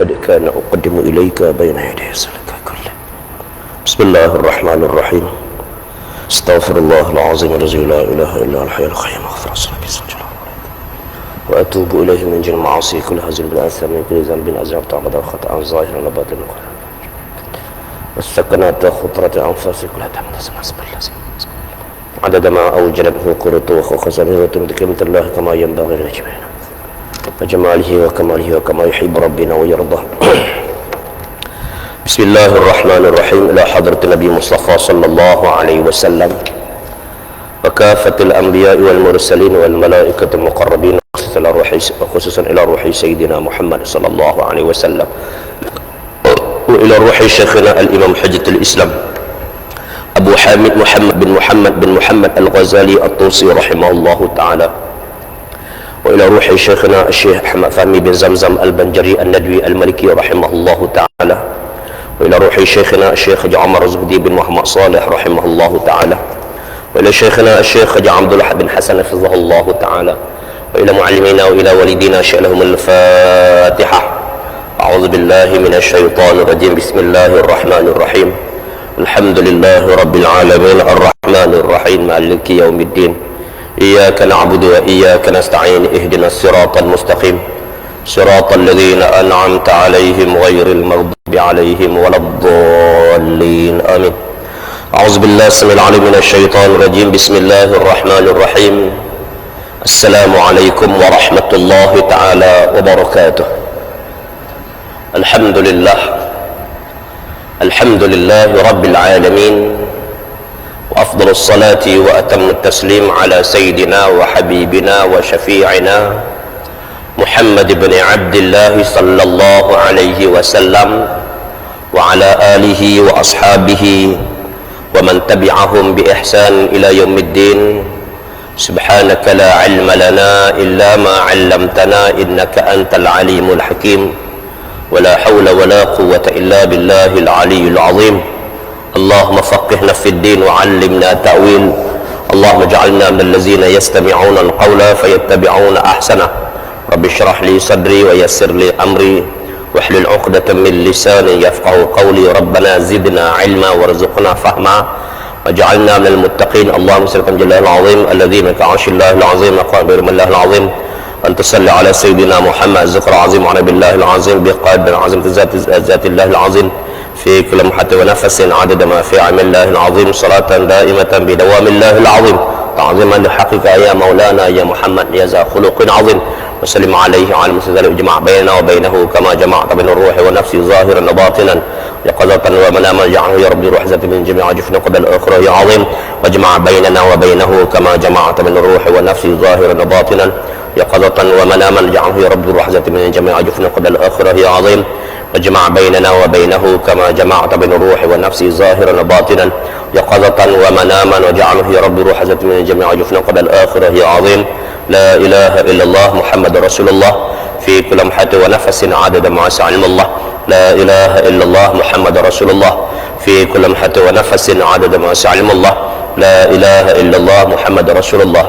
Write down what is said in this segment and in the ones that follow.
قد كان أقدم إليك بين يدي سلك كله. بسم الله الرحمن الرحيم. استغفر الله العظيم الذي لا إله إلا الحي القيوم أغفر الذنوب وأتوب إليه من جميع المعاصي كل هزل بالأثم من كل ذنب أذنبت عمدا وخطأ ظاهرا وباطنا والسكنات خطرة أنفاس كلها تحمد اسم الله عدد ما أوجدته قرط وخوخ سميرة بكلمة الله كما ينبغي لجميعنا وجماله وكماله وكما يحب ربنا ويرضى. بسم الله الرحمن الرحيم. إلى حضرة النبي مصطفى صلى الله عليه وسلم وكافة الأنبياء والمرسلين والملائكة المقربين وخصوصا إلى روح سيدنا محمد صلى الله عليه وسلم وإلى روح شيخنا الإمام حجة الإسلام أبو حامد محمد بن محمد الغزالي الطوسي رحمه الله تعالى، وإلى روح شيخنا الشيخ أحمد فهمي بن زمزم البنجري الندوي الملكي رحمه الله تعالى، وإلى روح شيخنا الشيخ جعمر الزبدي بن محمد صالح رحمه الله تعالى، وإلى شيخنا الشيخ عبد الله بن حسن حفظه الله تعالى، وإلى معلمينا وإلى والدينا شاء لهم الفاتحة. أعوذ بالله من الشيطان الرجيم. بسم الله الرحمن الرحيم. الحمد لله رب العالمين الرحمن الرحيم مالك يوم الدين. إياك نعبد وإياك نستعين. اهدنا الصراط المستقيم صراط الذين أنعمت عليهم غير المغضوب عليهم ولا الضالين آمين. أعوذ بالله السميع العليم من الشيطان الرجيم. بسم الله الرحمن الرحيم. السلام عليكم ورحمة الله تعالى وبركاته. الحمد لله رب العالمين، وأفضل الصلاة وأتم التسليم على سيدنا وحبيبنا وشفيعنا محمد بن عبد الله صلى الله عليه وسلم وعلى آله وأصحابه ومن تبعهم بإحسان إلى يوم الدين. سبحانك لا علم لنا إلا ما علمتنا إنك أنت العليم الحكيم، ولا حول ولا قوة إلا بالله العلي العظيم. اللهم فقهنا في الدين وعلمنا تأويل. اللهم اجعلنا من الذين يستمعون القول فيتبعون أحسنه. رب اشرح لي صدري ويسر لي أمري واحلل عقدة من لساني يفقه قولي. ربنا زدنا علما وارزقنا فهما واجعلنا من المتقين. اللهم صل على الله العظيم الذي من كعرش الله العظيم أقوى من الله العظيم أن تصلي على سيدنا محمد ذكر عظيم وعلى بالله العظيم بقدر عظيم ذات الله العظيم في كل لمحة ونفس عدد ما في علم الله العظيم صلاة دائمة بدوام الله العظيم تعظيما لحقك يا مولانا يا محمد يا ذا خلق عظيم. وسلم عليه وعلى المسلمين اجمع بيننا وبينه كما جمعت بين الروح والنفس ظاهرا وباطنا يقظة ومناما. جعله يا رب روح ذات من جميع جفن قبل الآخرة يا عظيم. واجمع بيننا وبينه كما جمعت بين الروح والنفس ظاهرا وباطنا يقظة ومناما. جعله يا رب روح ذات من جميع جفن قبل الآخرة يا عظيم. واجمع بيننا وبينه كما جمعت بين الروح والنفس ظاهرا وباطنا يقظة ومناما. وجعله يا رب روح ذات من جميع جفن قبل الآخرة يا عظيم. لا إله إلا الله محمد رسول الله في كل لمحة ونفس عدد ما وسع علم الله. لا إله إلا الله محمد رسول الله في كل لمحة ونفس عدد ما وسع علم الله. لا إله إلا الله محمد رسول الله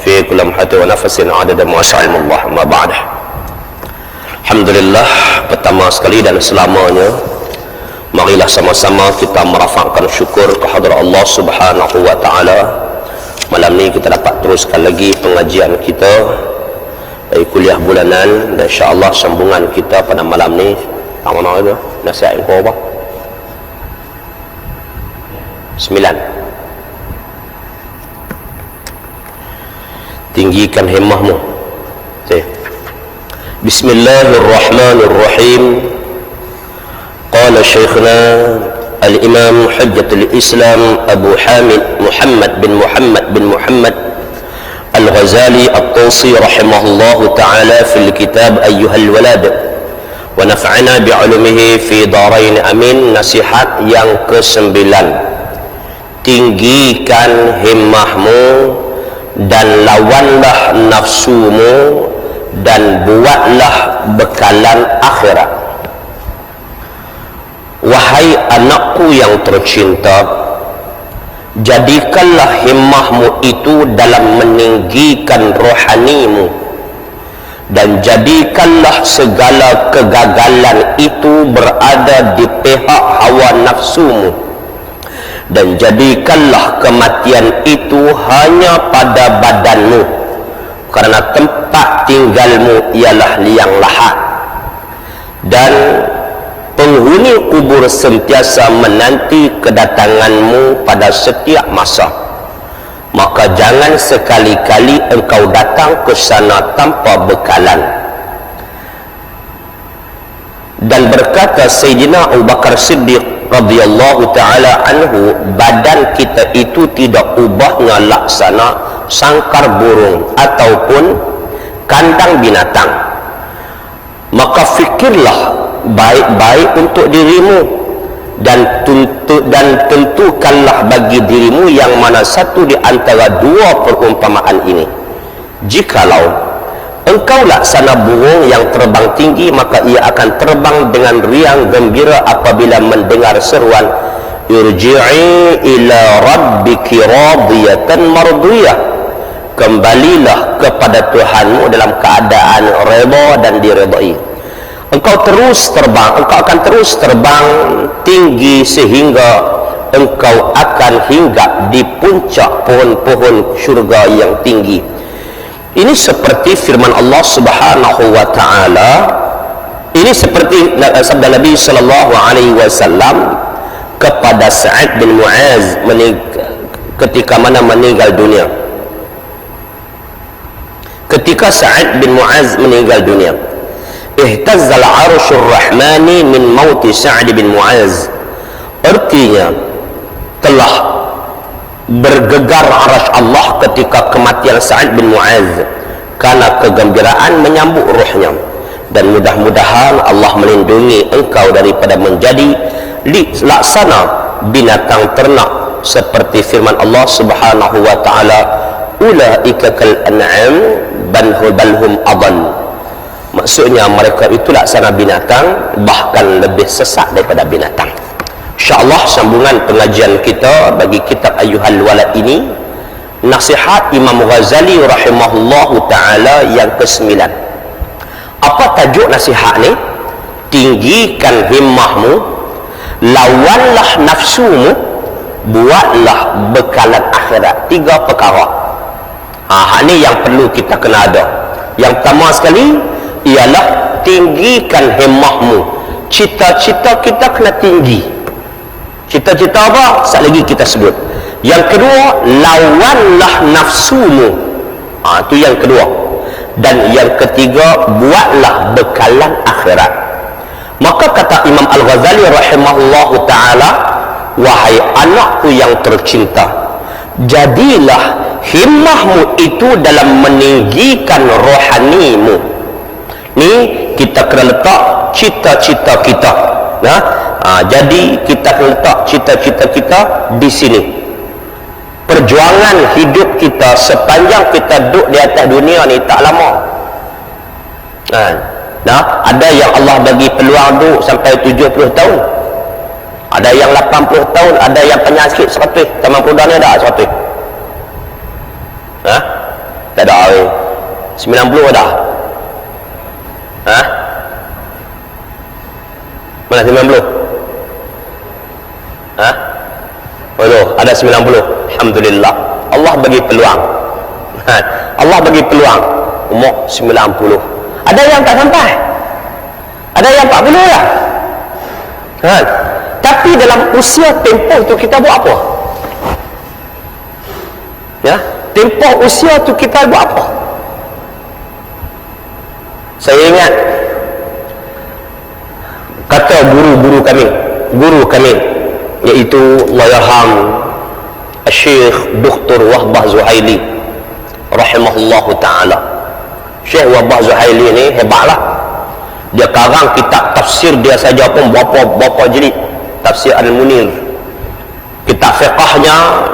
في كل لمحة ونفس عدد ما وسع علم الله. ما بعد. Alhamdulillah, pertama sekali dan selamanya marilah sama-sama kita merafakkan syukur kehadrat Allah Subhanahu wa taala. Malam ni kita dapat teruskan lagi pengajian kita dari kuliah bulanan, dan insya-Allah sambungan kita pada malam ni apa nama itu? Nasihat kau apa? 9. Tinggikan himmahmu. Bismillahirrahmanirrahim. Qala Syekhna Al-Imam Hujjatul Islam Abu Hamid Muhammad bin Muhammad Al-Ghazali At-Tusi rahimahullahu ta'ala fil kitab Ayyuhal Walad wa naf'ana bi'ulumihi fi darain amin. Nasihat yang ke-9. Tinggikan himmahmu dan lawanlah nafsumu dan buatlah bekalan akhirat. Wahai anakku yang tercinta, jadikanlah himmahmu itu dalam meninggikan rohanimu dan jadikanlah segala kegagalan itu berada di pihak hawa nafsumu, dan jadikanlah kematian itu hanya pada badanmu, karena tempat tinggalmu ialah liang lahat, dan penghuni kubur sentiasa menanti kedatanganmu pada setiap masa. Maka jangan sekali-kali engkau datang ke sana tanpa bekalan. Dan berkata Sayyidina Abu Bakar Siddiq radhiyallahu ta'ala anhu, badan kita itu tidak ubahnya laksana sangkar burung ataupun kandang binatang. Maka fikirlah baik-baik untuk dirimu, dan tentukanlah bagi dirimu yang mana satu di antara dua perumpamaan ini. Jikalau engkau laksana burung yang terbang tinggi, maka ia akan terbang dengan riang gembira apabila mendengar seruan irji'i ila rabbiki radiyatan mardiyah, kembalilah kepada Tuhanmu dalam keadaan redha dan diredai. Engkau akan terus terbang tinggi sehingga engkau akan hinggap di puncak pohon-pohon syurga yang tinggi. Ini seperti firman Allah Subhanahu wa taala. Ini seperti sabda Nabi sallallahu alaihi wasallam kepada Sa'ad bin Mu'az ketika mana meninggal dunia. Ketika Sa'ad bin Mu'az meninggal dunia, ihtazzal arsyur rahmani min mauti Sa'ad bin Mu'az. Artinya telah bergegar arasy Allah ketika kematian Sa'ad bin Mu'az, karena kegembiraan menyambut ruhnya. Dan mudah-mudahan Allah melindungi engkau daripada menjadi laksana binatang ternak, seperti firman Allah Subhanahu wa taala, ulaika kal an'am balhum adall. Maksudnya mereka itu laksana binatang, bahkan lebih sesat daripada binatang. InsyaAllah sambungan pengajian kita bagi kitab Ayyuhal Walad ini, nasihat Imam Ghazali rahimahullahu ta'ala yang ke-9. Apa tajuk nasihat ni? Tinggikan himmahmu, lawanlah nafsumu, buatlah bekalan akhirat. 3 perkara. Ini yang perlu kita kena ada. Yang pertama sekali ialah tinggikan himmahmu. Cita-cita kita kena tinggi. Cita-cita apa? Sekali lagi kita sebut. Yang kedua, lawanlah nafsumu. Itu yang kedua. Dan yang ketiga, buatlah bekalan akhirat. Maka kata Imam Al-Ghazali rahimahullahu ta'ala, wahai anakku yang tercinta, jadilah himmahmu itu dalam meninggikan rohanimu. Ni kita kena letak cita-cita kita. Jadi kita kena letak cita-cita kita di sini. Perjuangan hidup kita sepanjang kita duduk di atas dunia ni tak lama. Ada yang Allah bagi peluang duduk sampai 70 tahun. Ada yang 80 tahun, ada yang penyakit 100. Taman Perudah ni ada 100. Tak ada. 90 ada. Mana 90? Ada 90. Alhamdulillah. Allah bagi peluang. Allah bagi peluang. Umur 90. Ada yang tak sampai. Ada yang 40 lah. Tapi dalam usia tempoh tu kita buat apa? Tempoh usia tu kita buat apa? Saya ingat kata guru kami iaitu Allahyarham Syekh Dr. Wahbah Zuhaili rahimahullahu ta'ala. Syekh Wahbah Zuhaili ni hebatlah. Dia karang kitab tafsir dia saja pun berapa jilid. Tafsir Al-Munir. Kitab fiqahnya,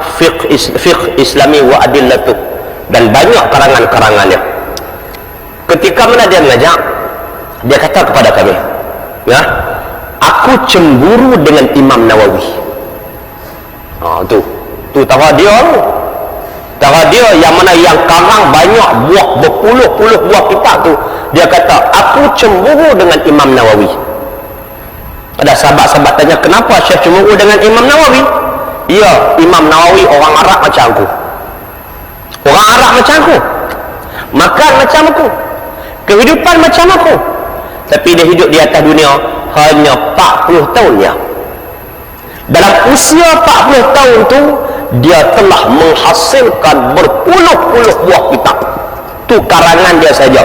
fiqh Islami wa adillatuh, dan banyak karangan-karangannya. Ketika mana dia mengajak, dia kata kepada kami, aku cemburu dengan Imam Nawawi. Tu tara dia yang mana yang karang banyak buah, berpuluh-puluh buah kitab tu. Dia kata, aku cemburu dengan Imam Nawawi. Ada sahabat-sahabat tanya, kenapa Syekh cemburu dengan Imam Nawawi? Ya, Imam Nawawi orang Arab macam aku. Orang Arab macam aku. Makan macam aku. Kehidupan macam aku. Tapi dia hidup di atas dunia hanya 40 tahun ya. Dalam usia 40 tahun tu, dia telah menghasilkan berpuluh-puluh buah kitab. Tu karangan dia saja.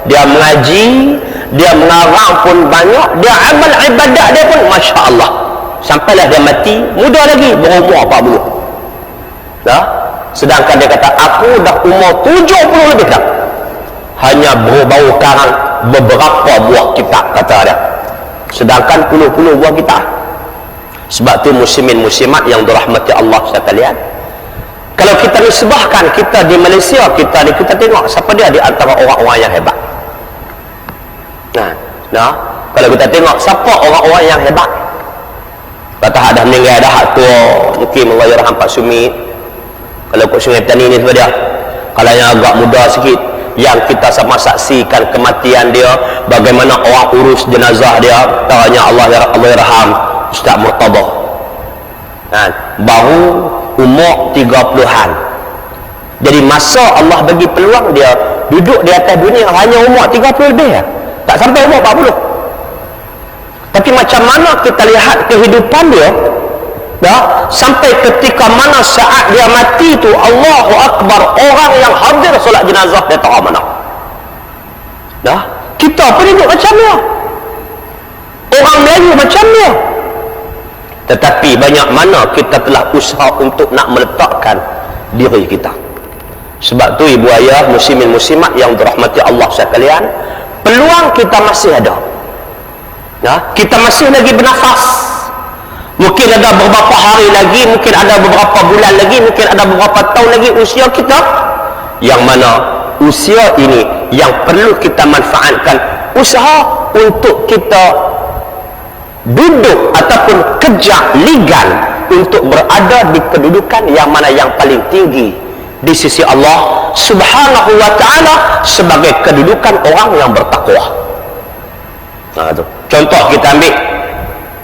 Dia mengaji, dia mengarang pun banyak, dia amal ibadat dia pun Masya Allah. Sampailah dia mati, muda lagi, berumur 40. Dah? Sedangkan dia kata, aku dah umur 70 lebih dah. Hanya bau karang beberapa buah kitab, kata dia. Sedangkan puluh-puluh buah kitab. Sebab tu muslimin muslimat yang dirahmati Allah sekalian, kalau kita nisbahkan kita di Malaysia, kita tengok siapa dia di antara orang-orang yang hebat. Nah, kalau kita tengok siapa orang-orang yang hebat, kata ada meninggal dah hak tua, mungkin meraya Pak Sumit. Kalau Pak Sungai Tani ni sebab dia. Kalau yang agak muda sikit, yang kita sama saksikan kematian dia, bagaimana orang urus jenazah dia, tanya Allah yarham Ustaz Murtada. Baru umur 30-an. Jadi masa Allah bagi peluang dia duduk di atas dunia hanya umur 30 lebih ya. Tak sampai umur 40. Tapi macam mana kita lihat kehidupan dia, dah, sampai ketika mana saat dia mati tu, Allahu Akbar, orang yang hadir solat jenazah dia tahu mana. Dah, kita pun hidup macam dia. Orang Melayu macam dia. Tetapi banyak mana kita telah usaha untuk nak meletakkan diri kita. Sebab tu ibu ayah, muslimin muslimat yang dirahmati Allah sekalian, peluang kita masih ada. Ya, kita masih lagi bernafas. Mungkin ada beberapa hari lagi, mungkin ada beberapa bulan lagi, mungkin ada beberapa tahun lagi usia kita, yang mana usia ini yang perlu kita manfaatkan usaha untuk kita duduk ataupun kejar ligan untuk berada di kedudukan yang mana yang paling tinggi di sisi Allah Subhanahu wa ta'ala sebagai kedudukan orang yang bertakwa. Tu contoh kita ambil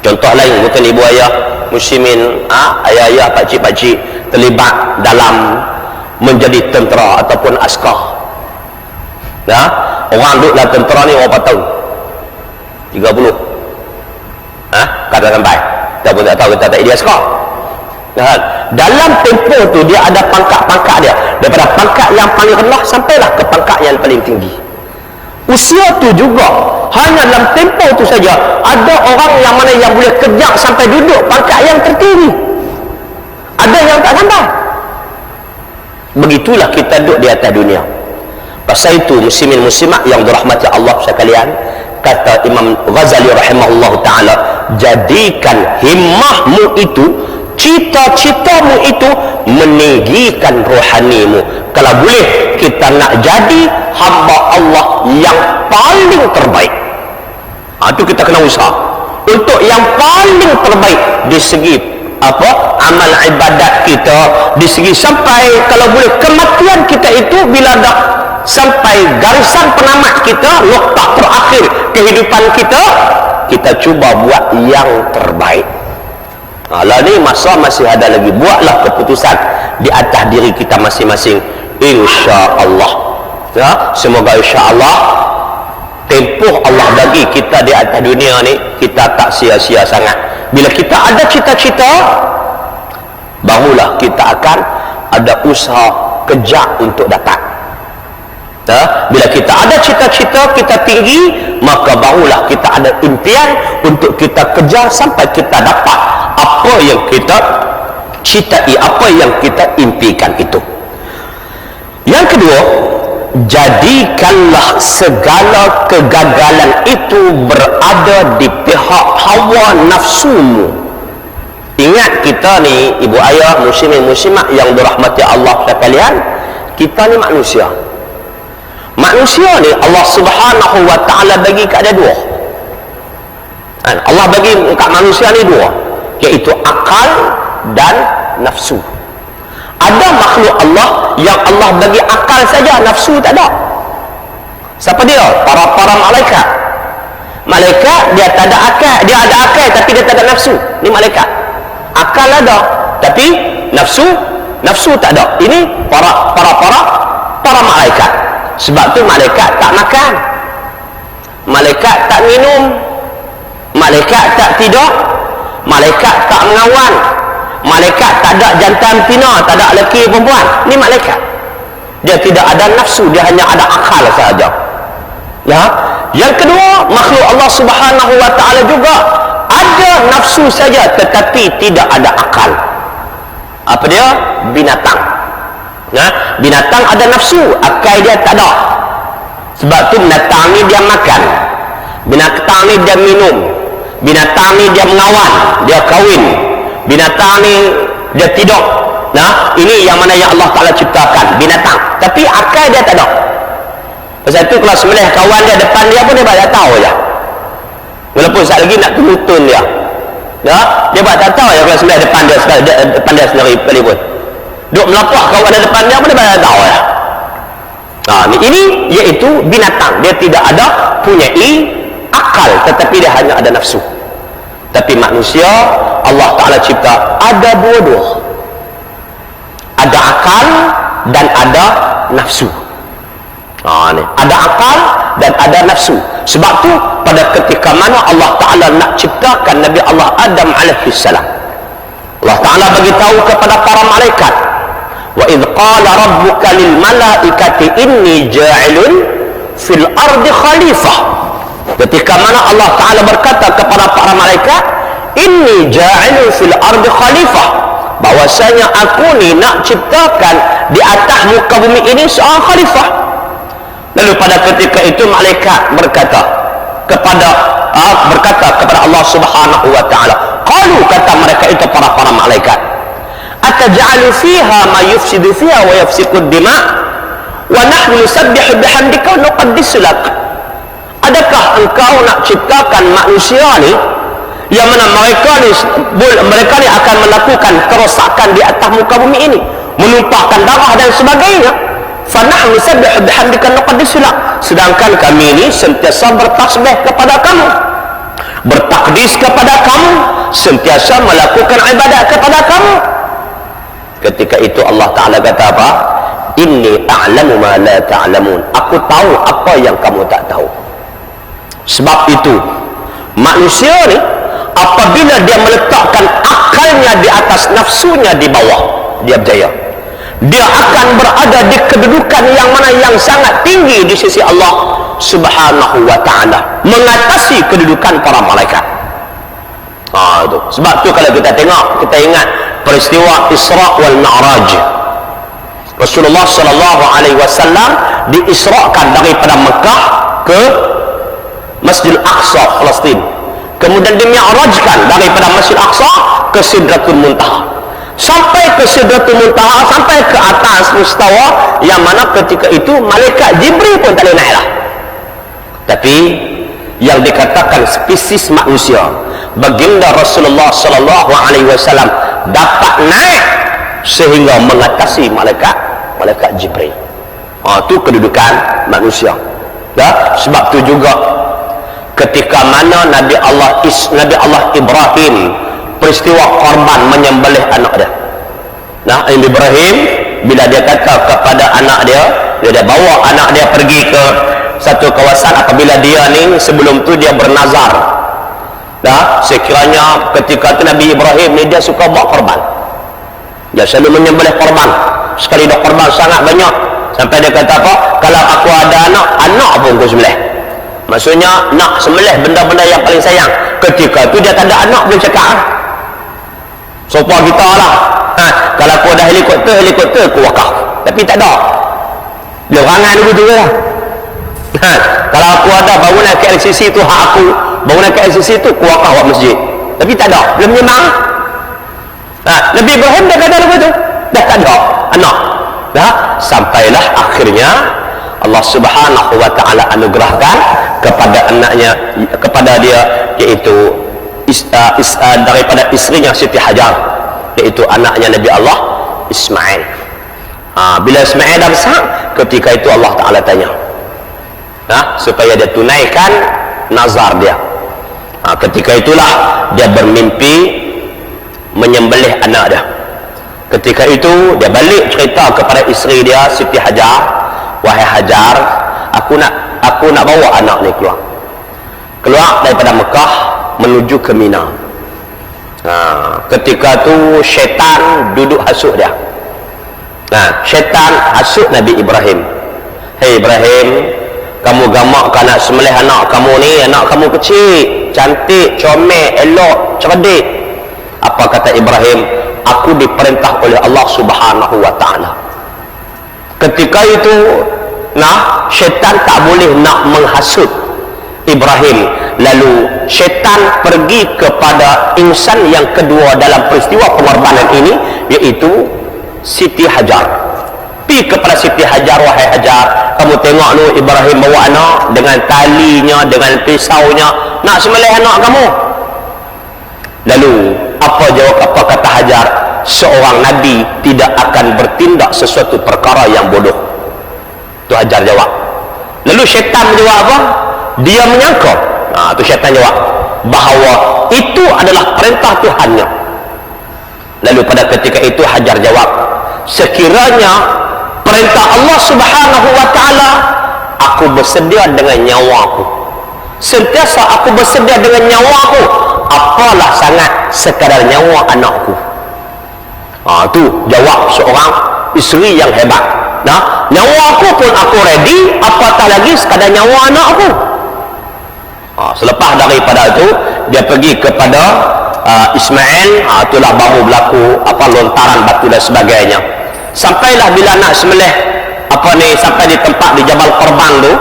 contoh lain, bukan ibu ayah muslimin, ayah-ayah, pakcik-pakcik terlibat dalam menjadi tentera ataupun askar. Orang duduk dalam tentera ni berapa tahun? 30. Kata sampai kita pun tak tahu, kita tak ada askar. Dalam tempoh tu dia ada pangkat-pangkat dia, daripada pangkat yang paling rendah sampailah ke pangkat yang paling tinggi. Usia tu juga hanya dalam tempoh tu saja ada orang yang mana yang boleh kejar sampai duduk pangkat yang tertinggi, ada yang tak sampai. Begitulah kita duduk di atas dunia. Pasal itu muslimin muslimat yang dirahmati Allah sekalian, kata Imam Ghazali rahimahullah ta'ala, jadikan himmahmu itu, cita-citamu itu meninggikan rohanimu. Kalau boleh kita nak jadi hamba Allah yang paling terbaik, itu kita kena usaha untuk yang paling terbaik di segi amal ibadat kita, di segi sampai kalau boleh kematian kita itu bila dah sampai garisan penamat kita, noktah terakhir kehidupan kita, kita cuba buat yang terbaik. Lah ni masa masih ada lagi, buatlah keputusan di atas diri kita masing-masing, insya-Allah. Ya, semoga insya-Allah tempoh Allah bagi kita di atas dunia ni kita tak sia-sia sangat. Bila kita ada cita-cita, barulah kita akan ada usaha kejar untuk dapat. Bila kita ada cita-cita kita tinggi, maka barulah kita ada impian untuk kita kejar sampai kita dapat apa yang kita citai, apa yang kita impikan itu. Yang kedua, jadikanlah segala kegagalan itu berada di pihak hawa nafsumu. Ingat, kita ni ibu ayah muslimin muslimat yang dirahmati Allah sekalian, kita ni manusia. Manusia ni Allah Subhanahu wa ta'ala bagi keadaan dua. Allah bagi kat manusia ni dua, iaitu akal dan nafsu. Ada makhluk Allah yang Allah bagi akal saja, nafsu tak ada. Siapa dia? Para malaikat. Malaikat dia tak ada akal, dia ada akal tapi dia tak ada nafsu. Ni malaikat. Akal ada tapi nafsu tak ada. Ini para malaikat. Sebab tu malaikat tak makan, malaikat tak minum, malaikat tak tidur, malaikat tak mengawan, malaikat tak ada jantan betina, tak ada lelaki perempuan. Ni malaikat. Dia tidak ada nafsu, dia hanya ada akal sahaja. Ya. Yang kedua, makhluk Allah Subhanahu wa taala juga ada nafsu saja tetapi tidak ada akal. Apa dia? Binatang. Nah, binatang ada nafsu, akal dia tak ada. Sebab tu binatang ni dia makan, binatang ni dia minum, binatang ni dia mengawan, dia kahwin, binatang ni dia tidur. Nah, ini yang mana yang Allah Ta'ala ciptakan, binatang. Tapi akal dia tak ada. Pasal tu kalau sembelih kawan dia depan dia pun dia tak tahu je. Walaupun sekali lagi nak tunutun dia. Ya, dia tak tahu ya kalau sembelih depan dia sendiri sekalipun. Duk melapak kawan dia depan dia pun dia tak tahu ya. Ini iaitu binatang. Dia tidak ada punyai akal tetapi dia hanya ada nafsu. Tapi manusia Allah Ta'ala cipta ada dua-dua. Ada akal dan ada nafsu. Ada akal dan ada nafsu. Sebab tu pada ketika mana Allah Ta'ala nak ciptakan Nabi Allah Adam alaihi salam, Allah Ta'ala bagi tahu kepada para malaikat, wa idh qala rabbuka lil malaikati inni ja'ilun fil ardi khalifah. Ketika mana Allah Ta'ala berkata kepada para malaikat, inni ja'ilun fil ardi khalifah, bahwasanya aku ni nak ciptakan di atas muka bumi ini seorang khalifah. Lalu pada ketika itu malaikat berkata kepada Allah Subhanahu wa taala, qalu, kata mereka itu para malaikat, ataj'alu fiha ma yufsidu fiha wa yafsiku ad-dima wa nahnu nusabbihu bihamdika wa nuqaddisu lak. Adakah engkau nak ciptakan manusia ni yang mana mereka ni akan melakukan kerosakan di atas muka bumi ini, menumpahkan darah dan sebagainya. Fanahnu nusabbihu bihamdika nuqaddisu lak, sedangkan kami ini sentiasa bertasbih kepada kamu, bertakdis kepada kamu, sentiasa melakukan ibadat kepada kamu. Ketika itu Allah Ta'ala kata apa? Inni a'lamu ma la ta'lamun, aku tahu apa yang kamu tak tahu. Sebab itu manusia ni apabila dia meletakkan akalnya di atas nafsunya di bawah, dia berjaya. Dia akan berada di kedudukan yang mana yang sangat tinggi di sisi Allah Subhanahu wa taala, mengatasi kedudukan para malaikat. Itu. Sebab tu kalau kita tengok, kita ingat peristiwa Isra wal Mi'raj. Rasulullah sallallahu alaihi wasallam diisrakan daripada Mekah ke Masjidil Aqsa Palestin. Kemudian dimi'rajkan daripada Masjidil Aqsa ke Sidratul Muntaha. Sampai ke Sidratul Muntaha, sampai ke atas mustawa yang mana ketika itu malaikat Jibril pun tak boleh naik lah. Tapi yang dikatakan spesies manusia, baginda Rasulullah sallallahu alaihi wasallam dapat naik sehingga mengatasi malaikat Jibril. Itu kedudukan manusia. Sebab tu juga ketika mana Nabi Allah Ibrahim peristiwa korban menyembelih anak dia. Nabi Ibrahim bila dia kata kepada anak dia bawa anak dia pergi ke satu kawasan apabila dia ni sebelum tu dia bernazar. Sekiranya ketika tu Nabi Ibrahim ni dia suka bawa korban. Dia selalu menyembelih korban. Sekali dah korban sangat banyak sampai dia kata apa? Kalau aku ada anak pun aku sembelih. Maksudnya nak sembelih benda-benda yang paling sayang. Ketika tu dia tak ada anak boleh cakap. Sopa kita lah. Kalau aku ada helikopter aku wakaf. Tapi tak ada. Dia orangan dulu tu lah. Kalau aku ada bangunan KLCC tu hak aku, bangunan KLCC tu aku wakaf buat masjid. Tapi tak ada. Belum menyembang. Nabi Ibrahim dah kata apa tu? Dah tak ada anak. Sampailah akhirnya Allah Subhanahu wa taala anugerahkan kepada anaknya, kepada dia, iaitu daripada isterinya Siti Hajar, iaitu anaknya Nabi Allah Ismail. Bila Ismail dah besar, ketika itu Allah Ta'ala tanya, supaya dia tunaikan nazar dia. Ketika itulah dia bermimpi menyembelih anak dia. Ketika itu dia balik cerita kepada isteri dia, Siti Hajar, wahai Hajar, aku nak bawa anak ni keluar daripada Mekah menuju ke Mina. Ketika tu syaitan duduk hasut dia. Syaitan hasut Nabi Ibrahim. Hei Ibrahim, kamu gamak nak sembelih anak kamu ni, anak kamu kecil, cantik, comel, elok, cerdik. Apa kata Ibrahim? Aku diperintah oleh Allah Subhanahu wa ta'ala. Ketika itu syaitan tak boleh nak menghasut Ibrahim. Lalu syaitan pergi kepada insan yang kedua dalam peristiwa pengorbanan ini, iaitu Siti Hajar. Pergi kepada Siti Hajar, wahai Hajar, kamu tengok lu Ibrahim bawa anak dengan talinya, dengan pisaunya, nak sembelih anak kamu. Lalu apa kata Hajar? Seorang Nabi tidak akan bertindak sesuatu perkara yang bodoh. Tu Hajar jawab. Lalu syaitan menjawab apa? Dia menyangka, tu syaitan jawab, bahawa itu adalah perintah Tuhannya. Lalu pada ketika itu Hajar jawab, sekiranya perintah Allah Subhanahu wa ta'ala, aku bersedia dengan nyawaku. Sentiasa aku bersedia dengan nyawaku, apalah sangat sekadar nyawa anakku. Tu jawab seorang isteri yang hebat. Nyawa aku pun aku ready, apatah lagi sekadar nyawa anakku. Selepas daripada itu dia pergi kepada Ismail. Itulah baru berlaku lontaran batu dan sebagainya. Sampailah bila nak sembelih sampai di tempat di Jabal Korban tu,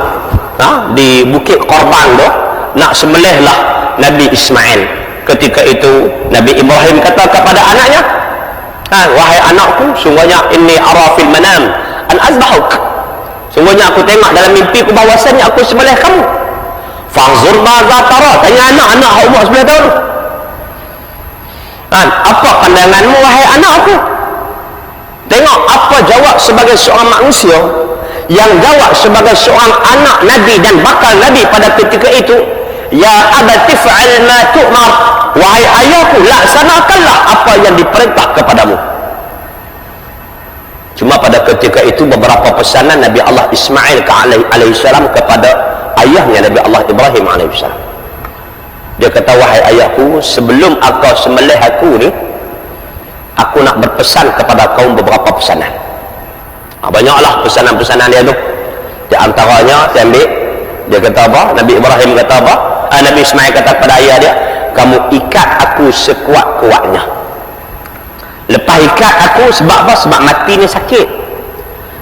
di Bukit Korban tu, nak sembelihlah Nabi Ismail. Ketika itu Nabi Ibrahim kata kepada anaknya, wahai anakku, sungguhnya inni ara fil manam an azbahuk. Sungguhnya aku tengok dalam mimpiku bahawasanya aku sembelih kamu. Fanzur madza tara, tanya anak-anak umur 9 tahun. Apa pandanganmu wahai anakku? Tengok apa jawab sebagai seorang manusia, yang jawab sebagai seorang anak Nabi dan bakal Nabi pada ketika itu. Ya abati fa'al ma tu'mar, wahai ayahku, laksanakanlah apa yang diperintah kepadamu. Cuma pada ketika itu beberapa pesanan Nabi Allah Ismail alaihissalam kepada ayahnya Nabi Allah Ibrahim alaihissalam. Dia kata, wahai ayahku, sebelum engkau sembelih aku ni, aku nak berpesan kepada kaum beberapa pesanan. Banyaklah pesanan-pesanan dia tu. Di antaranya saya ambil, dia kata apa? Nabi Ibrahim kata apa? Nabi Ismail kata kepada ayah dia, kamu ikat aku sekuat-kuatnya. Lepas ikat aku, sebab apa? Sebab mati ni sakit.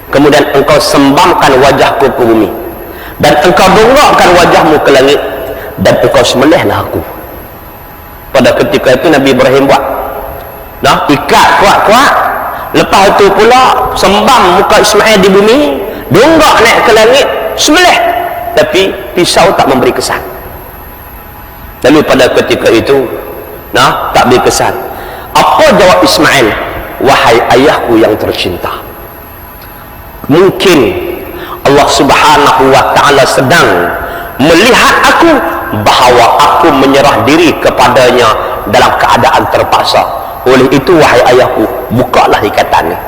Kemudian engkau sembamkan wajahku ke bumi, dan engkau dongakkan wajahmu ke langit, dan engkau sembelihlah aku. Pada ketika itu Nabi Ibrahim buat, ikat kuat-kuat. Lepas itu pula sembam muka Ismail di bumi, donggak naik ke langit, sembelih. Tapi pisau tak memberi kesan. Lalu pada ketika itu tak beri kesan. Apa jawab Ismail? Wahai ayahku yang tercinta, mungkin Allah Subhanahu wa ta'ala sedang melihat aku bahawa aku menyerah diri kepadanya dalam keadaan terpaksa. Oleh itu wahai ayahku, bukalah ikatan ni,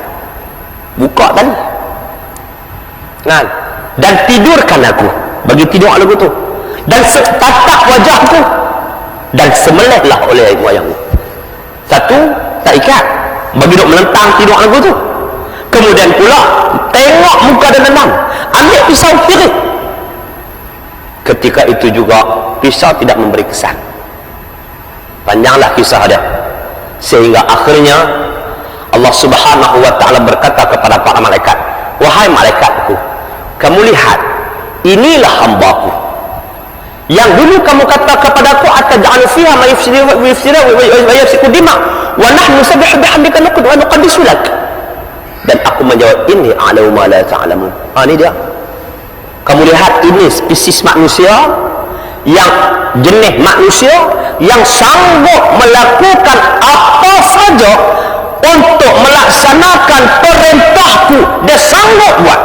buka tadi, dan tidurkan aku, bagi tidur lagu tu, dan tatap wajahku, dan sembelihlah oleh ibu ayahku. Satu, tak ikat, bagi duk melentang tidur lagu tu. Kemudian pula tengok muka dan dendam, ambil pisau pirit. Ketika itu juga pisau tidak memberi kesan. Panjanglah kisah dia, sehingga akhirnya Allah Subhanahu wa ta'ala berkata kepada para malaikat, wahai malaikatku, kamu lihat, inilah hambaku yang dulu kamu kata kepadaku, ataj'alu fiha ma yufsidu wa yafsiku dima wa nahnu nusabbihu bihamdika wa nuqaddisu lak. Dan aku menjawab, inni a'lamu ma la ta'lamun. Ini dia. Kamu lihat, ini spesies manusia, yang jenis manusia yang sanggup melakukan apa saja untuk melaksanakan perintahku. Dia sanggup buat.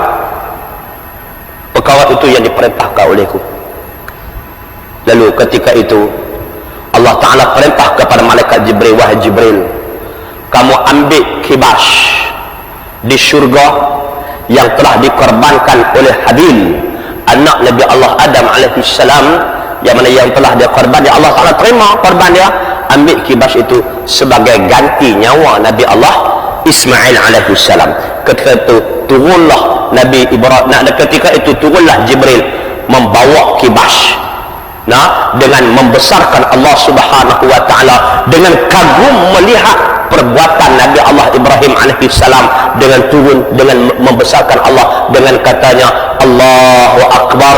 perkara itu yang diperintahkan olehku. Lalu ketika itu Allah Ta'ala perintah kepada malaikat Jibril, wahai Jibril, kamu ambil kibas di syurga yang telah dikorbankan oleh Habil, anak Nabi Allah Adam alaihi salam, yang mana yang telah dia korban, ya Allah Ta'ala terima korban dia. Ambil kibas itu sebagai ganti nyawa Nabi Allah Ismail alaihi salam. Ketika itu turunlah Nabi Ibrahim, ketika itu turunlah Jibril membawa kibas, dengan membesarkan Allah Subhanahu wa Ta'ala, dengan kagum melihat perbuatan Nabi Allah Ibrahim alaihi salam, dengan turun, dengan membesarkan Allah, dengan katanya Allahu Akbar,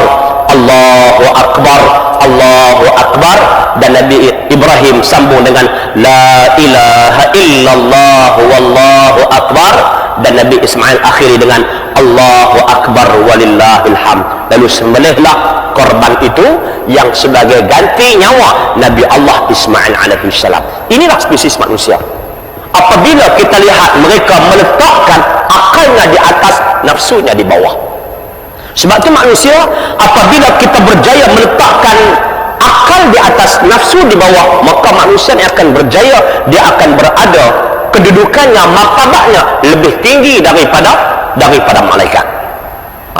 Allahu Akbar, Allahu Akbar. Dan Nabi Ibrahim sambung dengan La ilaha illallah wallahu akbar. Dan Nabi Ismail akhiri dengan Allahu Akbar walillahil hamd. Lalu sembelihlah korban itu yang sebagai ganti nyawa Nabi Allah Ismail alaihi salam. Inilah spesies manusia. Apabila kita lihat mereka meletakkan akalnya di atas, nafsunya di bawah. Sebab itu manusia, apabila kita berjaya meletakkan akal di atas, nafsu di bawah, maka manusia yang akan berjaya, dia akan berada kedudukannya, martabatnya lebih tinggi daripada malaikat.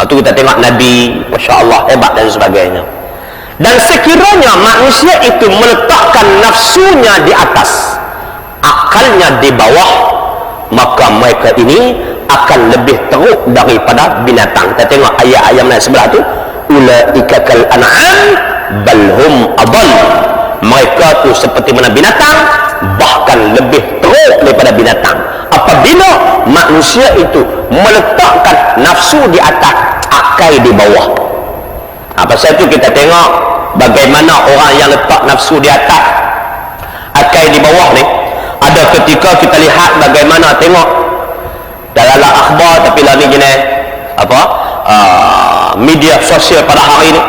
Itu kita tengok Nabi, Masya Allah, hebat dan sebagainya. Dan sekiranya manusia itu meletakkan nafsunya di atas, akalnya di bawah, maka mereka ini akan lebih teruk daripada binatang. Kita tengok ayat-ayat sebelah tu, ulaika kal an'am bal hum adall. Mereka tu seperti mana binatang, bahkan lebih teruk daripada binatang. Apabila manusia itu meletakkan nafsu di atas, akal di bawah. Pasal itu kita tengok bagaimana orang yang letak nafsu di atas, akal di bawah ni. Ada ketika kita lihat bagaimana, tengok dalam akhbar, tapi lah ni gini media sosial pada hari ni,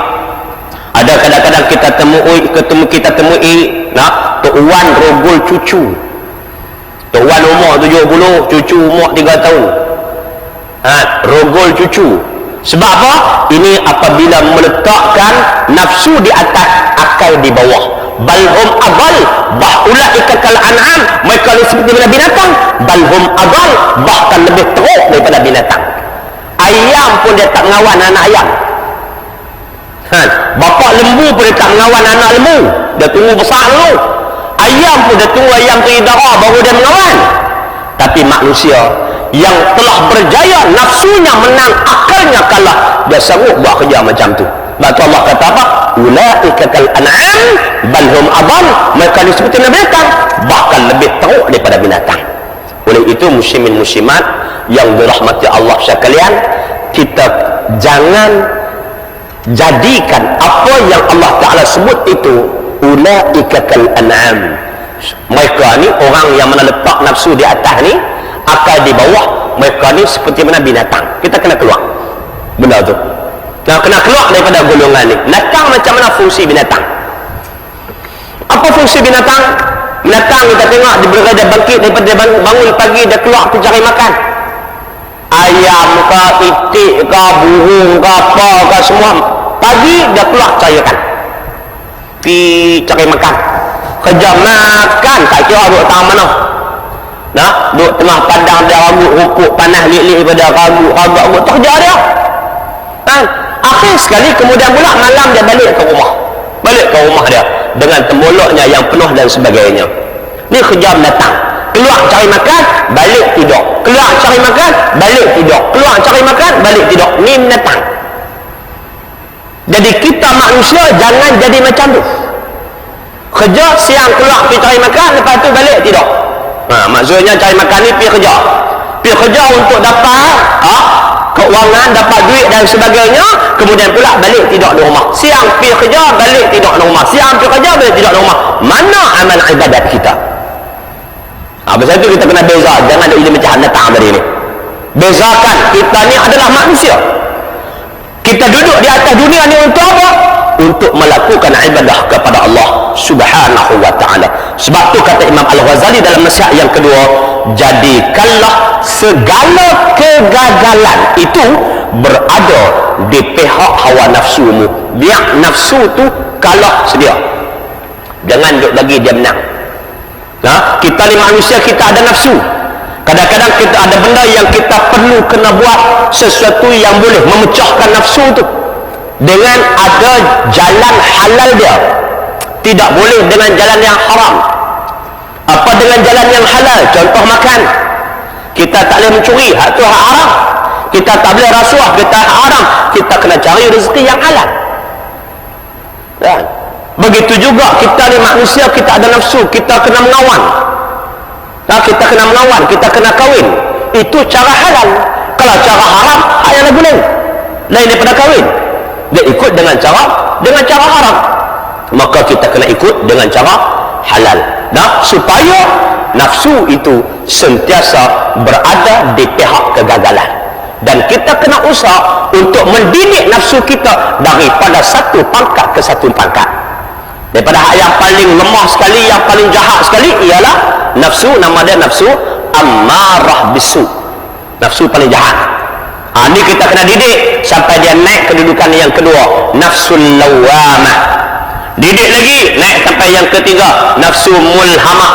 ada kadang-kadang kita temui Tok Wan rogol cucu. Tok Wan umur 70, cucu umur 3 tahun. Rogol cucu. Sebab apa? Ini apabila meletakkan nafsu di atas, akal di bawah. Balhum adal ulaika kal an'am, mereka seperti binatang. Balhum adal, bahkan lebih teruk daripada binatang. Ayam pun dia tak mengawan anak ayam. Bapa lembu pun dia tak mengawan anak lembu, dia tunggu besar dulu. Ayam pun dia tunggu ayam tu darah baru dia mengawan. Tapi manusia yang telah berjaya, nafsunya menang, akalnya kalah, dia sanggup buat kerja macam tu. Sebab tu Allah kata apa? Ulaika kal an'am bal hum adall, mereka ni seperti binatang, bahkan lebih teruk daripada binatang. Oleh itu muslimin muslimat yang dirahmati Allah sekalian, kita jangan jadikan apa yang Allah Ta'ala sebut itu ulaika kal an'am. Mereka ni orang yang mana letak nafsu di atas ni, akal di bawah, mereka ni seperti mana binatang. Kita kena keluar benda tu. Kena keluar daripada golongan ni. Binatang macam mana fungsi binatang? Apa fungsi binatang? Binatang kita tengok dia bangkit daripada bangun pagi, dia keluar pergi cari makan. Ayam ke, itik ke, burung ke, apa ke, semua pagi dia keluar cari makan, pergi cari makan. Kerja makan, tak kira duduk tang mana, duduk tengah padang dia, rambut rukuk panas lik-lik daripada rambut tu kerja dia. Akhir sekali kemudian pula malam dia balik ke rumah dia dengan temboloknya yang penuh dan sebagainya. Ni kerja binatang. Keluar cari makan, balik tidur. Keluar cari makan, balik tidur. Keluar cari makan, balik tidur. Ni binatang. Jadi kita manusia jangan jadi macam tu. Kerja siang keluar pergi cari makan, lepas tu balik tidur. Maksudnya cari makan ni pergi kerja. Pergi kerja untuk dapat keuangan, dapat duit dan sebagainya, kemudian pula balik tidur di rumah. Siang pergi kerja, balik tidur di rumah. Siang pergi kerja, balik tidur di rumah. Mana amal ibadat kita? Pasal itu kita kena beza. Jangan ada ilmu macam datang tadi ni. Bezakan, kita ni adalah manusia. Kita duduk di atas dunia ni untuk apa? Untuk melakukan ibadah kepada Allah Subhanahu wa ta'ala. Sebab tu kata Imam Al-Ghazali dalam nasihat yang kedua, jadikanlah segala kegagalan itu berada di pihak hawa nafsumu. Biar nafsu tu kalah sedia, jangan duk bagi dia menang. Kita ni manusia, kita ada nafsu. Kadang-kadang kita ada benda yang kita perlu kena buat sesuatu yang boleh memecahkan nafsu tu dengan ada jalan halal dia, tidak boleh dengan jalan yang haram. Apa dengan jalan yang halal? Contoh makan, kita tak boleh mencuri, hak tu hak haram. Kita tak boleh rasuah, kita hak haram. Kita kena cari rezeki yang halal. Dan begitu juga kita ni manusia, kita ada nafsu, kita kena mengawan. Kita kena mengawan, kita kena kahwin. Itu cara halal. Kalau cara haram, hak yang lagu lain daripada kahwin. Dia ikut dengan cara haram. Maka kita kena ikut dengan cara halal. Supaya nafsu itu sentiasa berada di pihak kegagalan. Dan kita kena usaha untuk mendidik nafsu kita daripada satu pangkat ke satu pangkat. Daripada hak yang paling lemah sekali, yang paling jahat sekali ialah nafsu, nama dia nafsu ammarah bisu, nafsu paling jahat. Ini kita kena didik sampai dia naik kedudukan yang kedua, nafsul lawamah. Didik lagi naik sampai yang ketiga, nafsu mulhamah.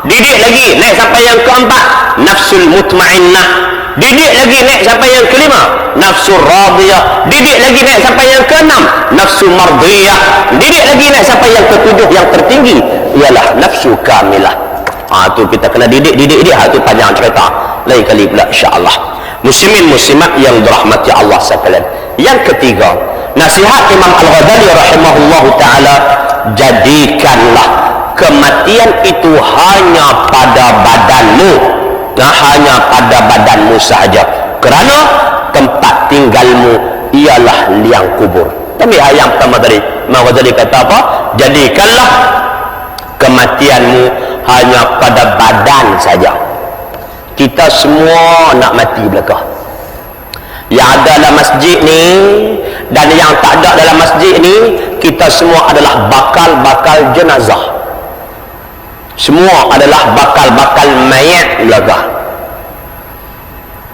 Didik lagi naik sampai yang keempat, nafsul mutmainnah. Didik lagi naik sampai yang kelima, nafsu radiyah. Didik lagi naik sampai yang keenam, nafsu mardiyah. Didik lagi naik sampai yang ketujuh, yang tertinggi ialah nafsu kamilah. Tu kita kena didik. Tu panjang cerita, lain kali pula insya-Allah. Muslimin muslimat yang dirahmati Allah sekalian. Yang ketiga, nasihat Imam Al-Ghazali rahimahullahu taala, jadikanlah kematian itu hanya pada badanmu, hanya pada badanmu sahaja, kerana tempat tinggalmu ialah liang kubur. Tapi yang pertama tadi Imam Ghazali kata apa? Jadikanlah kematianmu hanya pada badan saja. Kita semua nak mati belakang. Yang ada dalam masjid ni dan yang tak ada dalam masjid ni, kita semua adalah bakal-bakal jenazah. Semua adalah bakal-bakal mayat belakang.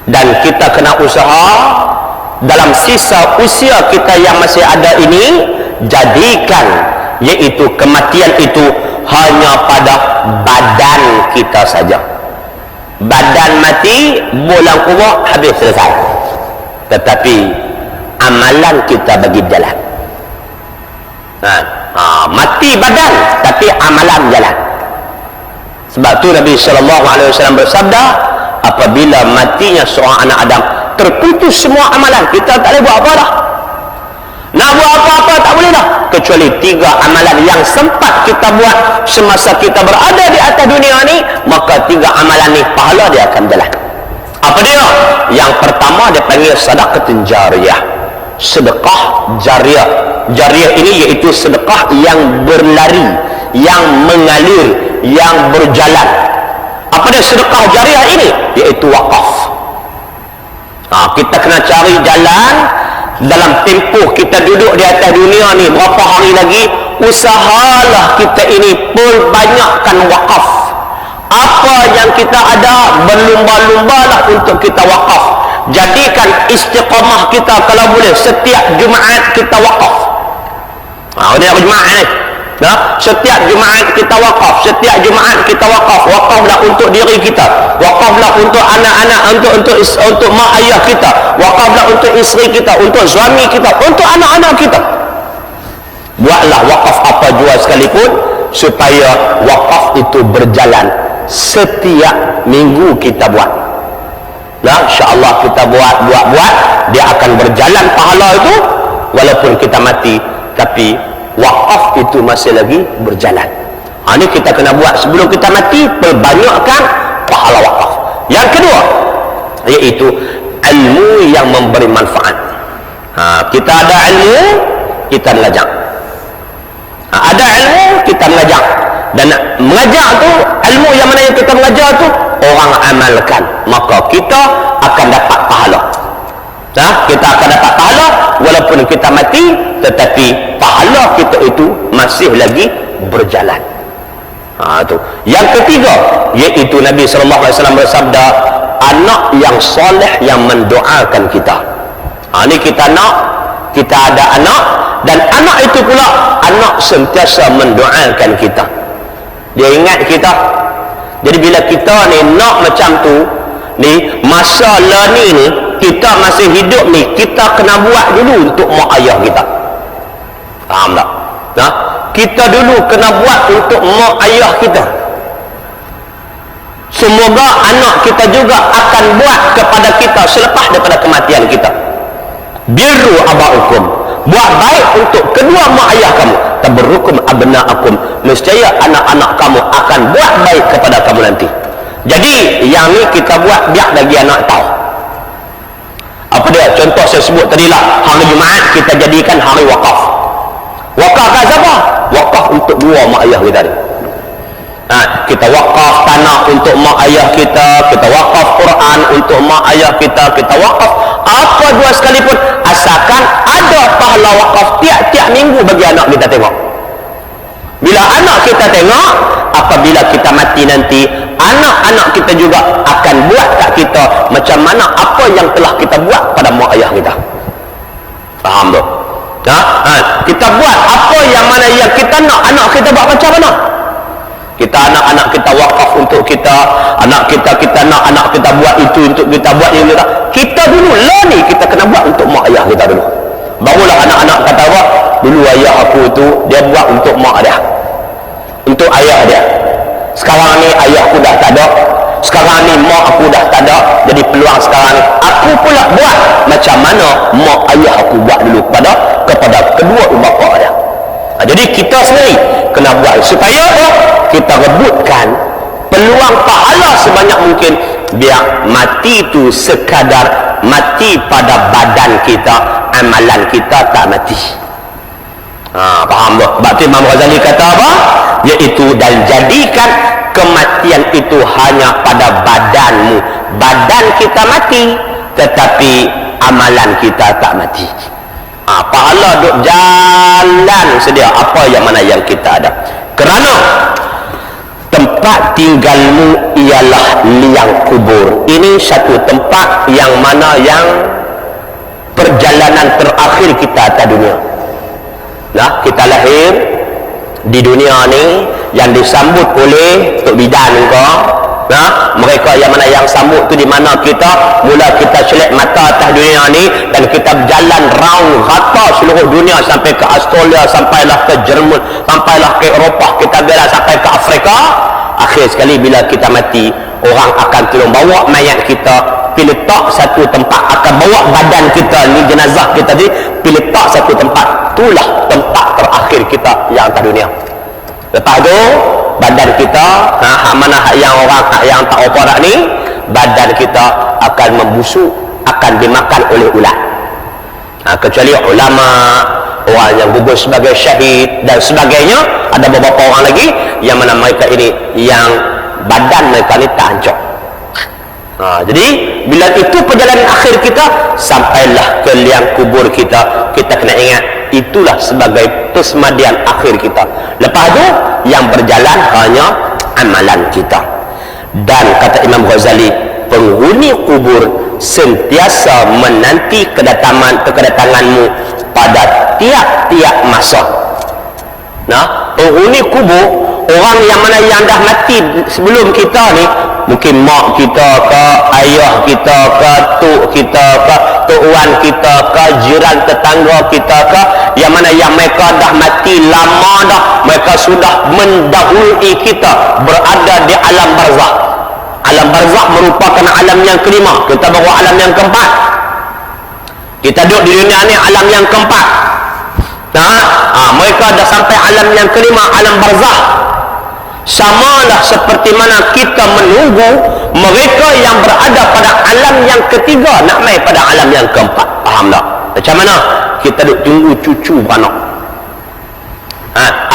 Dan kita kena usaha dalam sisa usia kita yang masih ada ini, jadikan iaitu kematian itu hanya pada badan kita saja. Badan mati, bolang kubur, habis, selesai. Tetapi amalan kita bagi jalan. Mati badan, tapi amalan jalan. Sebab tu Nabi SAW bersabda, apabila matinya seorang anak Adam, terputus semua amalan. Kita tak boleh buat apa dah. Nak buat apa-apa tak boleh dah, kecuali 3 amalan yang sempat kita buat semasa kita berada di atas dunia ni. Maka 3 amalan ni pahala dia akan jalan. Apa dia? Yang pertama dia panggil sedekah jariyah. Sedekah jariyah. Jariyah ini iaitu sedekah yang berlari, yang mengalir, yang berjalan. Apa dia sedekah jariyah ini? Iaitu wakaf. Kita kena cari jalan dalam tempoh kita duduk di atas dunia ni berapa hari lagi, usahalah kita ini perbanyakkan wakaf. Apa yang kita ada, berlumba-lumbalah untuk kita wakaf. Jadikan istiqamah kita kalau boleh setiap Jumaat kita wakaf. Ini apa Jumaat ni? Setiap Jumaat kita wakaf, setiap Jumaat kita wakaf. Wakaflah untuk diri kita, wakaflah untuk anak-anak, untuk mak ayah kita, wakaflah untuk isteri kita, untuk suami kita, untuk anak-anak kita. Buatlah wakaf apa jua sekalipun, supaya wakaf itu berjalan setiap minggu kita buat. InsyaAllah kita buat, dia akan berjalan pahala itu walaupun kita mati, tapi wakaf itu masih lagi berjalan. Ini kita kena buat sebelum kita mati, perbanyakkan pahala wakaf. Yang kedua, iaitu ilmu yang memberi manfaat. Kita ada ilmu, kita mengajar. Ada ilmu, kita mengajar. Dan mengajar tu, ilmu yang mana yang kita mengajar tu, orang amalkan, maka kita akan dapat pahala. Kita akan dapat pahala walaupun kita mati, tetapi pahala kita itu masih lagi berjalan. Tu. Yang ketiga, iaitu Nabi SAW bersabda, anak yang soleh yang mendoakan kita. Ni kita nak, kita ada anak, dan anak itu pula anak sentiasa mendoakan kita, dia ingat kita. Jadi bila kita ni nak macam tu ni, masa ni kita masih hidup ni, kita kena buat dulu untuk mak ayah kita. Faham tak? Nah, kita dulu kena buat untuk mak ayah kita. Semoga anak kita juga akan buat kepada kita selepas daripada kematian kita. Birru abaukum, buat baik untuk kedua mak ayah kamu. Tabarrukum abnaakum, nescaya anak-anak kamu akan buat baik kepada kamu nanti. Jadi yang ni kita buat biar lagi anak tahu. Apa dia? Contoh saya sebut tadi lah, hari Jumaat kita jadikan hari wakaf. Wakaf kat siapa? Wakaf untuk dua mak ayah kita ni. Kita wakaf tanah untuk mak ayah kita, kita wakaf Quran untuk mak ayah kita, kita wakaf apa dua sekalipun, asalkan ada pahala wakaf tiap-tiap minggu bagi anak kita tengok. Bila anak kita tengok, apabila kita mati nanti, anak-anak kita juga akan buat kat kita macam mana apa yang telah kita buat pada mak ayah kita. Faham tak? Kita buat apa yang mana yang kita nak anak kita buat macam mana. Kita anak-anak kita wakaf untuk kita, anak kita nak anak kita buat itu untuk kita, buat ini kita dulu lah ni kita kena buat untuk mak ayah kita dulu. Barulah anak-anak kata apa? Dulu ayah aku tu dia buat untuk mak dia, untuk ayah dia. Sekarang ni ayahku dah tak ada, sekarang ni mak aku dah tak ada, jadi peluang sekarang ni aku pula buat macam mana mak ayah aku buat dulu kepada kedua bapa dia. Jadi kita sendiri kena buat supaya apa? Kita rebutkan peluang pahala sebanyak mungkin, biar mati itu sekadar mati pada badan kita, amalan kita tak mati. Faham tak? Sebab tu Imam Ghazali kata apa? Iaitu, dan jadikan kematian itu hanya pada badanmu. Badan kita mati, tetapi amalan kita tak mati. Pahala duk jalan sedia apa yang mana yang kita ada. Kerana tempat tinggalmu ialah liang kubur. Ini satu tempat yang mana yang perjalanan terakhir kita atas dunia. Nah, kita lahir di dunia ni yang disambut oleh Tok Bidan kau. Nah, mereka yang mana yang sambut tu di mana kita mula kita selek mata atas dunia ni, dan kita berjalan round rata seluruh dunia sampai ke Australia, sampailah ke Jerman, sampailah ke Eropah, kita bela sampai ke Afrika. Akhir sekali bila kita mati, orang akan tolong bawa mayat kita, pergi letak satu tempat, akan bawa badan kita ni, jenazah kita ni, pergi letak satu tempat. Itulah tempat terakhir kita yang atas dunia. Lepas tu badan kita, mana yang orang yang tak apa dah ni, badan kita akan membusuk, akan dimakan oleh ulat. Kecuali ulama, orang yang gugur sebagai syahid dan sebagainya, ada beberapa orang lagi yang mana mereka ini yang badan mereka ni tak hancur. Jadi bila itu perjalanan akhir kita, sampailah ke liang kubur kita, kita kena ingat itulah sebagai pesmadian akhir kita. Lepas tu yang berjalan hanya amalan kita. Dan kata Imam Ghazali, penghuni kubur sentiasa menanti kedatanganmu pada tiap-tiap masa. Nah, penghuni kubur, orang yang mana yang dah mati sebelum kita ni, mungkin mak kita ke, ayah kita ke, tok kita ke, tok wan kita ke, jiran tetangga kita ke, yang mana yang mereka dah mati lama dah, mereka sudah mendahului kita berada di alam barzakh. Alam barzakh merupakan alam yang kelima, kita baru alam yang keempat. Kita duduk di dunia ni alam yang keempat. Mereka dah sampai alam yang kelima, alam barzakh. Samalah seperti mana kita menunggu mereka yang berada pada alam yang ketiga nak mai pada alam yang keempat. Faham tak? Macam mana? Kita duk tunggu cucu beranak.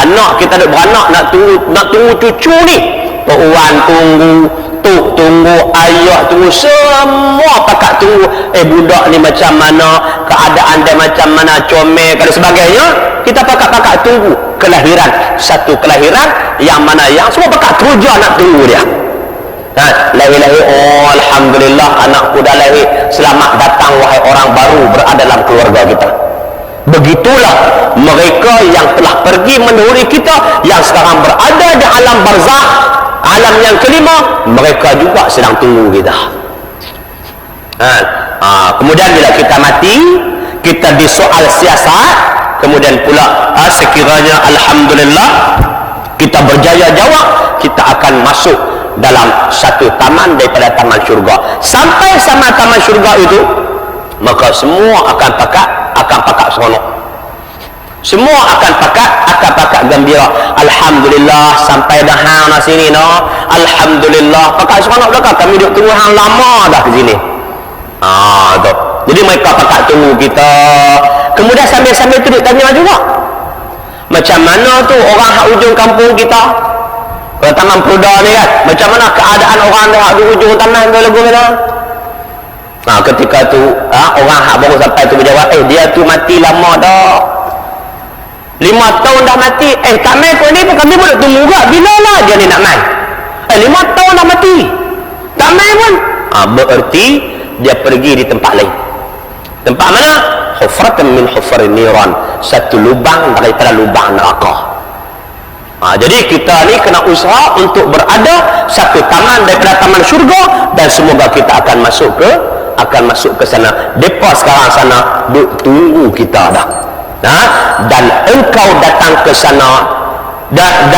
Anak kita duk beranak, nak tunggu cucu ni. Tok Wan tunggu, tok tunggu, ayah tunggu, semua pakat tunggu. Budak ni macam mana, keadaan dia macam mana, comel dan sebagainya. Kita pakat tunggu kelahiran, satu kelahiran yang mana yang semua pakat teruja nak tunggu dia. Lahir-lahir, oh alhamdulillah anakku dah lahir, selamat datang wahai orang baru berada dalam keluarga kita. Begitulah mereka yang telah pergi mendahului kita, yang sekarang berada di alam barzakh, alam yang kelima, mereka juga sedang tunggu kita. Kemudian bila kita mati, kita disoal siasat, kemudian pula sekiranya alhamdulillah kita berjaya jawab, kita akan masuk dalam satu taman daripada taman syurga. Sampai sama taman syurga itu, maka semua akan pakat seronok. Semua akan pakat gembira. Alhamdulillah sampai dah hang nak sini no. Alhamdulillah pakat seronok dah, kami duduk tunggu hang lama dah ke sini. Tu. Jadi mereka pakat tunggu kita. Kemudian sambil-sambil tu duduk tanya juga, macam mana tu orang hak ujung kampung kita, Taman Peruda ni kan, macam mana keadaan orang hak di ujung taman tu lagu mana? Ketika tu orang hak baru sampai tu berjawab, dia tu mati lama dah, 5 tahun dah mati. Tak main kau ni pun kami boleh tunggu juga, bila lah dia ni nak main? 5 tahun dah mati, tak main pun. Bererti dia pergi di tempat lain. Tempat mana? Hufratan min hufarin niran, satu lubang daripada lubang neraka. Jadi kita ni kena usaha untuk berada satu taman daripada taman syurga, dan semoga kita akan masuk ke sana. Depa sekarang sana duk tunggu kita dah. Dan engkau datang ke sana, dan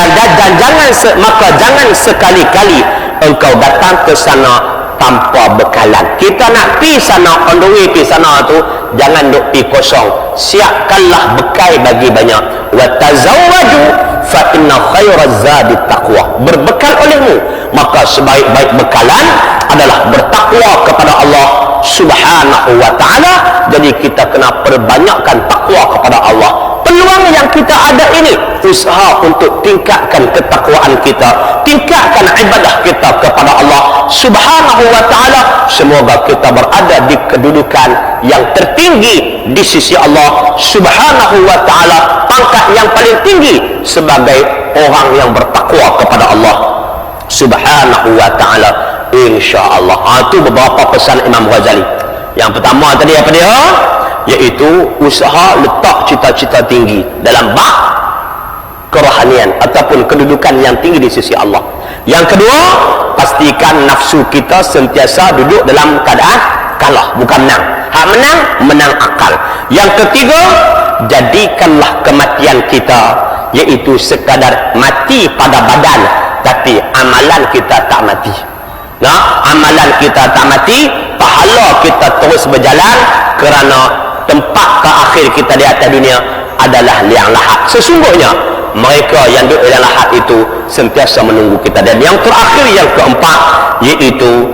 jangan sekali-kali engkau datang ke sana tanpa bekalan. Kita nak pi sana, on the way pi sana tu, jangan duk pi kosong. Siapkanlah bekal bagi banyak. Wa tazawwaju fa inna khairaz zadi taqwa. Berbekal olehmu, maka sebaik-baik bekalan adalah bertakwa kepada Allah Subhanahu wa ta'ala. Jadi kita kena perbanyakkan takwa kepada Allah. Peluang yang kita ada ini, usaha untuk tingkatkan ketakwaan kita, tingkatkan ibadah kita kepada Allah Subhanahu wa ta'ala. Semoga kita berada di kedudukan yang tertinggi di sisi Allah Subhanahu wa ta'ala, pangkat yang paling tinggi sebagai orang yang bertakwa kepada Allah Subhanahu wa ta'ala, insya-Allah. Itu beberapa pesan Imam Ghazali. Yang pertama tadi apa dia? Iaitu usaha letak cita-cita tinggi dalam bab kerohanian ataupun kedudukan yang tinggi di sisi Allah. Yang kedua, pastikan nafsu kita sentiasa duduk dalam keadaan kalah, bukan menang. Hak menang akal. Yang ketiga, jadikanlah kematian kita iaitu sekadar mati pada badan, tapi amalan kita tak mati. Amalan kita tak mati, pahala kita terus berjalan, kerana tempat terakhir kita di atas dunia adalah liang lahat. Sesungguhnya mereka yang duduk liang lahat itu sentiasa menunggu kita. Dan yang terakhir, yang keempat, iaitu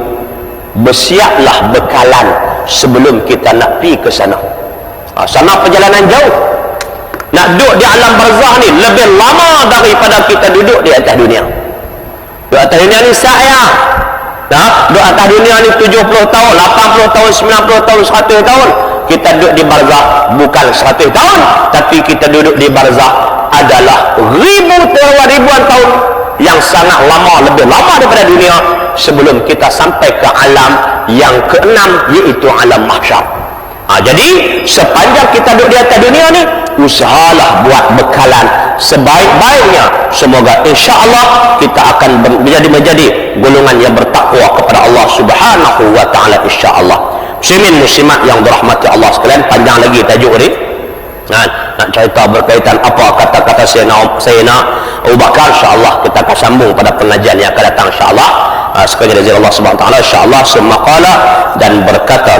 bersiaplah bekalan sebelum kita nak pergi ke sana. Sana perjalanan jauh. Nak duduk di alam barzakh ni lebih lama daripada kita duduk di atas dunia. Di atas dunia ni saya duduk atas dunia ni 70 tahun, 80 tahun, 90 tahun, 100 tahun. Kita duduk di barzakh bukan 100 tahun, tapi kita duduk di barzakh adalah ribuan tahun, yang sangat lama, lebih lama daripada dunia, sebelum kita sampai ke alam yang keenam, iaitu alam mahsyar. Jadi sepanjang kita duduk di atas dunia ni, usahalah buat bekalan sebaik-baiknya. Semoga insya-Allah kita akan menjadi golongan yang bertakwa kepada Allah Subhanahu wa ta'ala, insya-Allah. Muslimin muslimat yang dirahmati Allah sekalian, panjang lagi tajuk ni. Nak cerita berkaitan apa kata-kata Sayyidina Abu Bakar, insya-Allah kita akan sambung pada pengajian yang akan datang, insya-Allah. Sekali lagi Allah Subhanahu wa ta'ala, insya-Allah, semaqala, dan berkata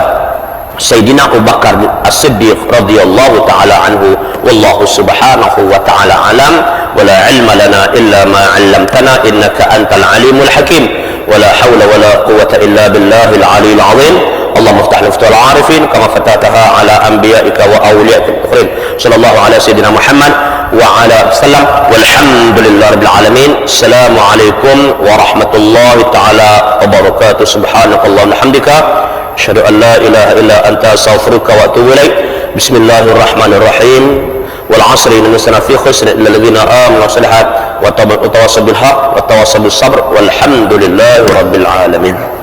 Sayyidina Abu Bakar As-Siddiq radhiyallahu ta'ala anhu, wallahu subhanahu wa ta'ala alam, wala ilma lana illa ma 'allamtana innaka antal alimul hakim, wala hawla wala quwwata illa billahil aliyil azim. اللهم افتح لفتوى العارفين كما فتحتها على انبيائك واوليائك الاخرين. صلى الله على سيدنا محمد وعلى وسلم والحمد لله رب العالمين. السلام عليكم ورحمة الله تعالى وبركاته. سبحانك اللهم وبحمدك أشهد أن لا إله إلا أنت أستغفرك وأتوب إليك. بسم الله الرحمن الرحيم. والعصر إن الإنسان في خسر إلا الذين آمنوا وصلحوا wa tawassaw bil haqq wa tawassaw bis sabr walhamdulillahi rabbil alamin.